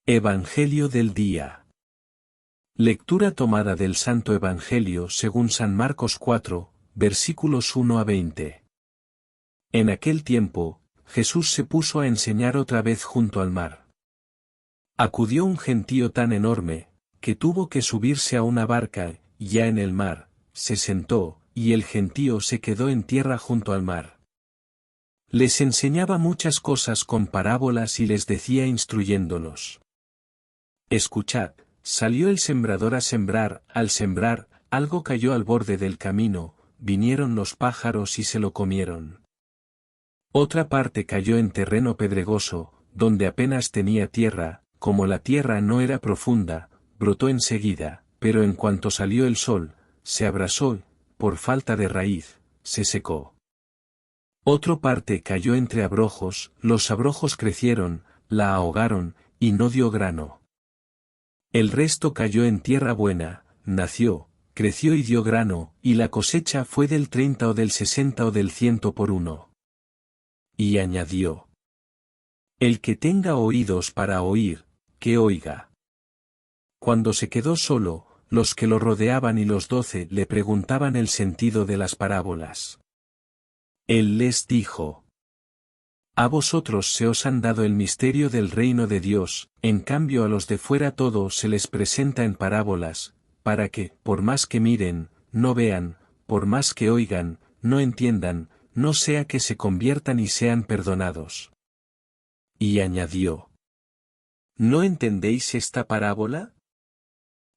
Evangelio del día. Lectura tomada del Santo Evangelio según San Marcos 4, versículos 1 a 20. En aquel tiempo, Jesús se puso a enseñar otra vez junto al mar. Acudió un gentío tan enorme, que tuvo que subirse a una barca, y ya en el mar, se sentó, y el gentío se quedó en tierra junto al mar. Les enseñaba muchas cosas con parábolas y les decía instruyéndolos. Escuchad, salió el sembrador a sembrar, al sembrar, algo cayó al borde del camino, vinieron los pájaros y se lo comieron. Otra parte cayó en terreno pedregoso, donde apenas tenía tierra, como la tierra no era profunda, brotó enseguida, pero en cuanto salió el sol, se abrasó, por falta de raíz, se secó. Otra parte cayó entre abrojos, los abrojos crecieron, la ahogaron, y no dio grano. El resto cayó en tierra buena, nació, creció y dio grano, y la cosecha fue del 30 o del 60 o del 100 por uno. Y añadió: El que tenga oídos para oír, que oiga. Cuando se quedó solo, los que lo rodeaban y los 12 le preguntaban el sentido de las parábolas. Él les dijo: A vosotros se os han dado el misterio del reino de Dios, en cambio a los de fuera todo se les presenta en parábolas, para que, por más que miren, no vean, por más que oigan, no entiendan, no sea que se conviertan y sean perdonados. Y añadió: ¿No entendéis esta parábola?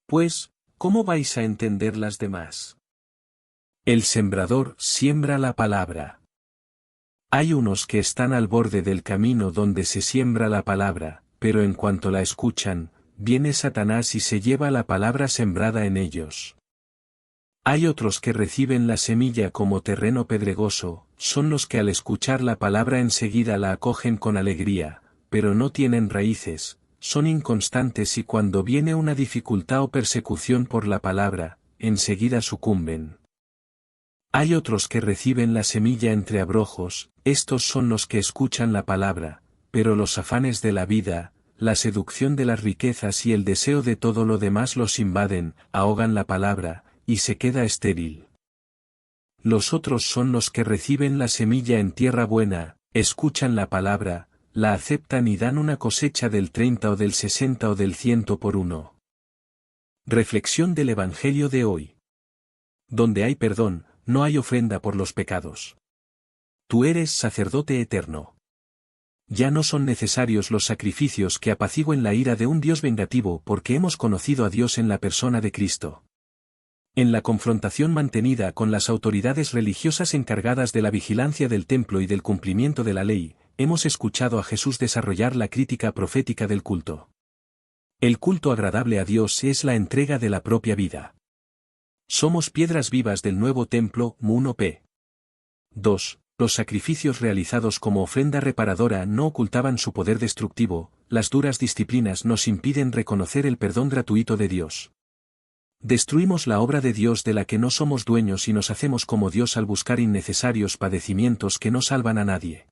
Pues, ¿cómo vais a entender las demás? El sembrador siembra la palabra. Hay unos que están al borde del camino donde se siembra la palabra, pero en cuanto la escuchan, viene Satanás y se lleva la palabra sembrada en ellos. Hay otros que reciben la semilla como terreno pedregoso, son los que al escuchar la palabra enseguida la acogen con alegría, pero no tienen raíces, son inconstantes y cuando viene una dificultad o persecución por la palabra, enseguida sucumben. Hay otros que reciben la semilla entre abrojos, estos son los que escuchan la palabra, pero los afanes de la vida, la seducción de las riquezas y el deseo de todo lo demás los invaden, ahogan la palabra, y se queda estéril. Los otros son los que reciben la semilla en tierra buena, escuchan la palabra, la aceptan y dan una cosecha del 30 o del 60 o del 100 por uno. Reflexión del Evangelio de hoy. Donde hay perdón, no hay ofrenda por los pecados. Tú eres sacerdote eterno. Ya no son necesarios los sacrificios que apacigüen la ira de un Dios vengativo porque hemos conocido a Dios en la persona de Cristo. En la confrontación mantenida con las autoridades religiosas encargadas de la vigilancia del templo y del cumplimiento de la ley, hemos escuchado a Jesús desarrollar la crítica profética del culto. El culto agradable a Dios es la entrega de la propia vida. Somos piedras vivas del nuevo templo, 1p. 2. Los sacrificios realizados como ofrenda reparadora no ocultaban su poder destructivo, las duras disciplinas nos impiden reconocer el perdón gratuito de Dios. Destruimos la obra de Dios de la que no somos dueños y nos hacemos como Dios al buscar innecesarios padecimientos que no salvan a nadie.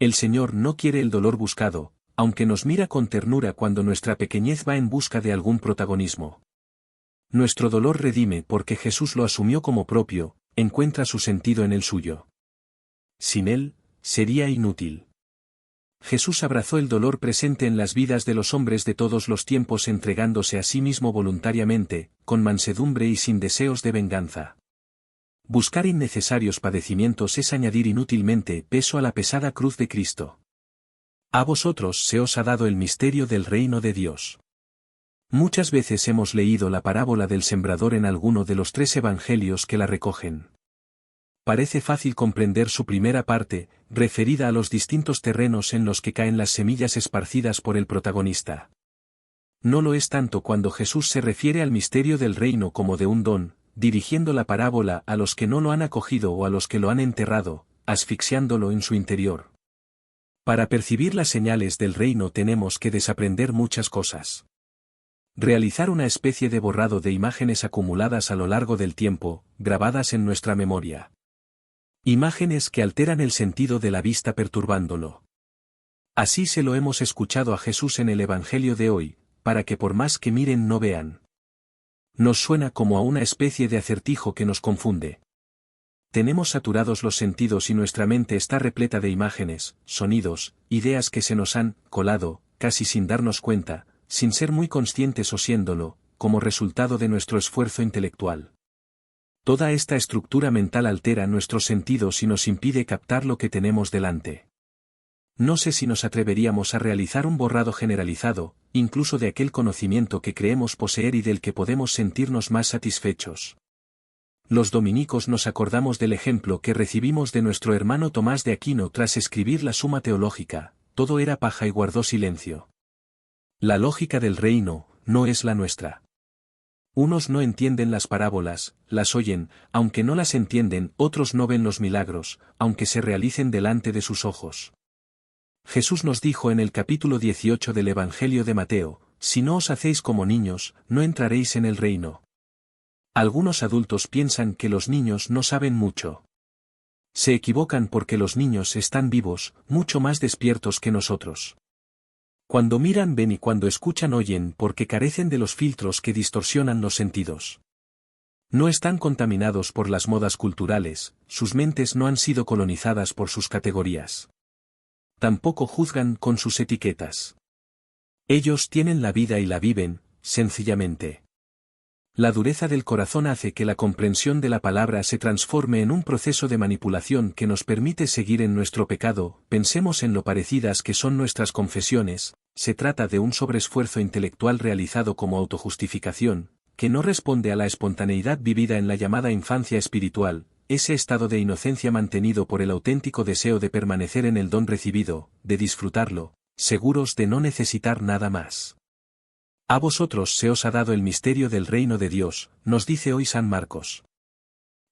El Señor no quiere el dolor buscado, aunque nos mira con ternura cuando nuestra pequeñez va en busca de algún protagonismo. Nuestro dolor redime porque Jesús lo asumió como propio, encuentra su sentido en el suyo. Sin él, sería inútil. Jesús abrazó el dolor presente en las vidas de los hombres de todos los tiempos entregándose a sí mismo voluntariamente, con mansedumbre y sin deseos de venganza. Buscar innecesarios padecimientos es añadir inútilmente peso a la pesada cruz de Cristo. A vosotros se os ha dado el misterio del reino de Dios. Muchas veces hemos leído la parábola del sembrador en alguno de los 3 evangelios que la recogen. Parece fácil comprender su primera parte, referida a los distintos terrenos en los que caen las semillas esparcidas por el protagonista. No lo es tanto cuando Jesús se refiere al misterio del reino como de un don, dirigiendo la parábola a los que no lo han acogido o a los que lo han enterrado, asfixiándolo en su interior. Para percibir las señales del reino tenemos que desaprender muchas cosas. Realizar una especie de borrado de imágenes acumuladas a lo largo del tiempo, grabadas en nuestra memoria. Imágenes que alteran el sentido de la vista perturbándolo. Así se lo hemos escuchado a Jesús en el Evangelio de hoy, para que por más que miren no vean. Nos suena como a una especie de acertijo que nos confunde. Tenemos saturados los sentidos y nuestra mente está repleta de imágenes, sonidos, ideas que se nos han colado, casi sin darnos cuenta, sin ser muy conscientes o siéndolo, como resultado de nuestro esfuerzo intelectual. Toda esta estructura mental altera nuestros sentidos y nos impide captar lo que tenemos delante. No sé si nos atreveríamos a realizar un borrado generalizado, incluso de aquel conocimiento que creemos poseer y del que podemos sentirnos más satisfechos. Los dominicos nos acordamos del ejemplo que recibimos de nuestro hermano Tomás de Aquino tras escribir la Suma Teológica: todo era paja y guardó silencio. La lógica del reino no es la nuestra. Unos no entienden las parábolas, las oyen, aunque no las entienden; otros no ven los milagros, aunque se realicen delante de sus ojos. Jesús nos dijo en el capítulo 18 del Evangelio de Mateo: si no os hacéis como niños, no entraréis en el reino. Algunos adultos piensan que los niños no saben mucho. Se equivocan porque los niños están vivos, mucho más despiertos que nosotros. Cuando miran ven y cuando escuchan oyen porque carecen de los filtros que distorsionan los sentidos. No están contaminados por las modas culturales, sus mentes no han sido colonizadas por sus categorías. Tampoco juzgan con sus etiquetas. Ellos tienen la vida y la viven, sencillamente. La dureza del corazón hace que la comprensión de la palabra se transforme en un proceso de manipulación que nos permite seguir en nuestro pecado. Pensemos en lo parecidas que son nuestras confesiones. Se trata de un sobreesfuerzo intelectual realizado como autojustificación, que no responde a la espontaneidad vivida en la llamada infancia espiritual, ese estado de inocencia mantenido por el auténtico deseo de permanecer en el don recibido, de disfrutarlo, seguros de no necesitar nada más. A vosotros se os ha dado el misterio del reino de Dios, nos dice hoy San Marcos.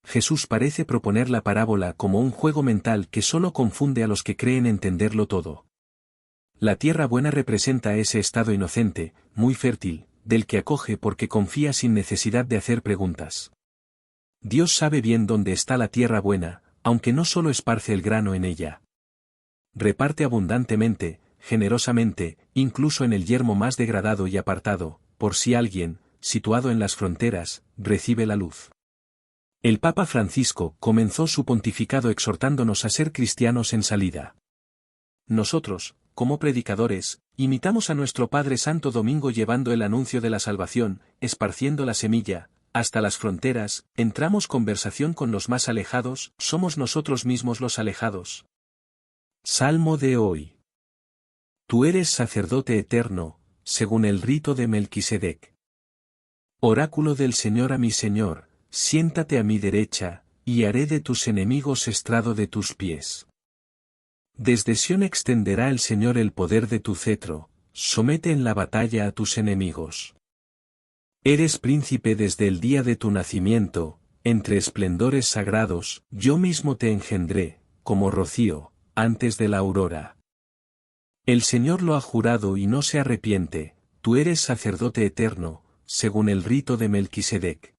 Jesús parece proponer la parábola como un juego mental que solo confunde a los que creen entenderlo todo. La tierra buena representa ese estado inocente, muy fértil, del que acoge porque confía sin necesidad de hacer preguntas. Dios sabe bien dónde está la tierra buena, aunque no solo esparce el grano en ella. Reparte abundantemente, generosamente, incluso en el yermo más degradado y apartado, por si alguien, situado en las fronteras, recibe la luz. El Papa Francisco comenzó su pontificado exhortándonos a ser cristianos en salida. Nosotros, como predicadores, imitamos a nuestro Padre Santo Domingo llevando el anuncio de la salvación, esparciendo la semilla, hasta las fronteras, entramos conversación con los más alejados, somos nosotros mismos los alejados. Salmo de hoy. Tú eres sacerdote eterno, según el rito de Melquisedec. Oráculo del Señor a mi Señor, siéntate a mi derecha, y haré de tus enemigos estrado de tus pies. Desde Sión extenderá el Señor el poder de tu cetro, somete en la batalla a tus enemigos. Eres príncipe desde el día de tu nacimiento, entre esplendores sagrados, yo mismo te engendré, como rocío, antes de la aurora. El Señor lo ha jurado y no se arrepiente, tú eres sacerdote eterno, según el rito de Melquisedec.